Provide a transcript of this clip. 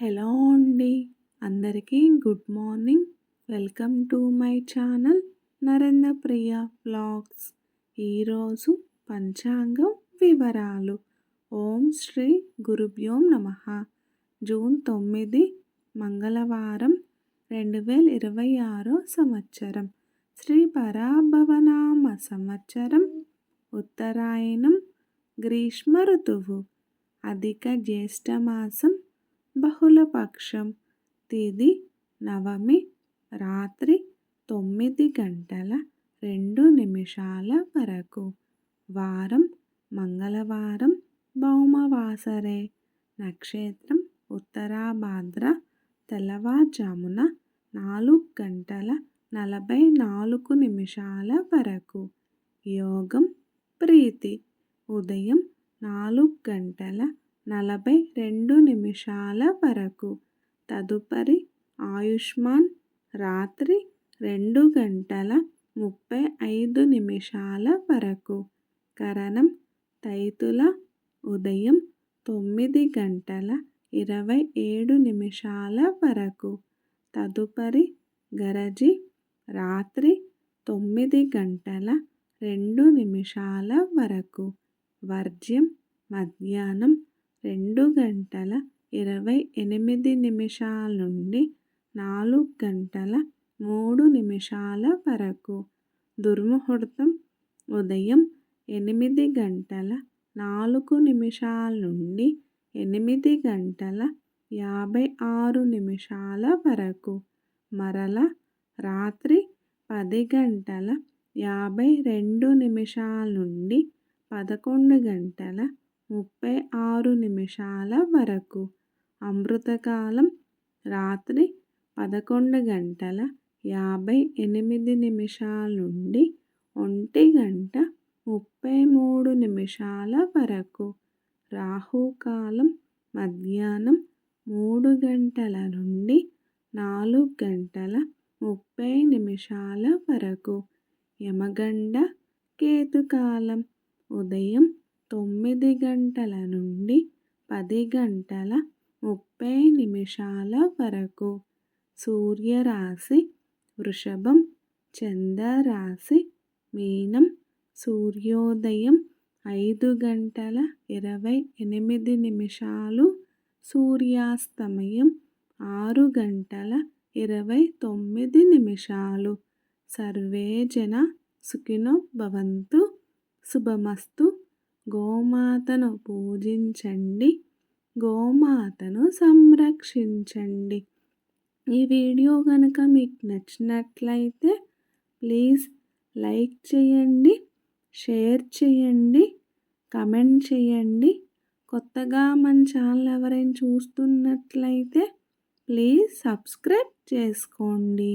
Hello అండి. అందరికీ good morning. Welcome to my channel Narendra Priya vlogs. ఈరోజు పంచాంగం వివరాలు. ఓం శ్రీ గురుభ్యో నమః. జూన్ 9 మంగళవారం 2026 సంవత్సరం. శ్రీ పరాభవనామ సంవత్సరం. ఉత్తరాయణం. గ్రీష్మ ఋతువు. అధిక జ్యేష్ఠమాసం. బహుళపక్షం. తిథి నవమి. రాత్రి 9:02 వరకు. వారం మంగళవారం. భౌమవాసరే. నక్షత్రం ఉత్తరాభాద్ర. తెల్లవారుజామున 4:44 వరకు. యోగం ప్రీతి. ఉదయం 4:42 వరకు. తదుపరి ఆయుష్మాన్. రాత్రి 2:35 వరకు. కరణం తైతుల. ఉదయం 9:27 వరకు. తదుపరి గరజి. రాత్రి 9:02 వరకు. వర్జ్యం మధ్యాహ్నం 2:28 నుండి 4:03 వరకు. దుర్ముహూర్తం ఉదయం 8:04 నుండి 8:56 వరకు. మరల రాత్రి 10:52 నుండి 11:36 వరకు. అమృతకాలం రాత్రి 11:58 నుండి 1:33 వరకు. రాహుకాలం మధ్యాహ్నం 3 నుండి 4:30 వరకు. యమగండ కేతుకాలం ఉదయం 9 నుండి 10:30 వరకు. సూర్యరాశి వృషభం. చంద్రరాశి మీనం. సూర్యోదయం 5:28. సూర్యాస్తమయం 6:29. సర్వే జన సుఖినో భవంతు. శుభమస్తు. గోమాతను పూజించండి. గోమాతను సంరక్షించండి. ఈ వీడియో కనుక మీకు నచ్చినట్లయితే ప్లీజ్ లైక్ చేయండి, షేర్ చేయండి, కమెంట్ చేయండి. కొత్తగా మన ఛానల్ ఎవరైనా చూస్తున్నట్లయితే ప్లీజ్ సబ్స్క్రైబ్ చేసుకోండి.